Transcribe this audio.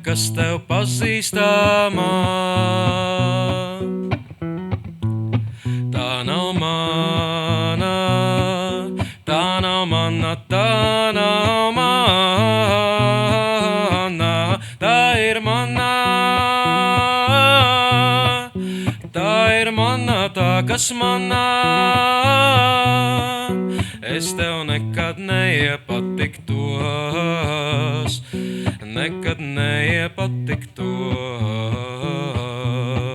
kas tev pazīstamā. Tā nav mana, tā nav mana, tā nav mana, tā ir mana. Tā ir mana, tā kas manā. Es tev nekad neiepatiktos, nekad neiepatiktos.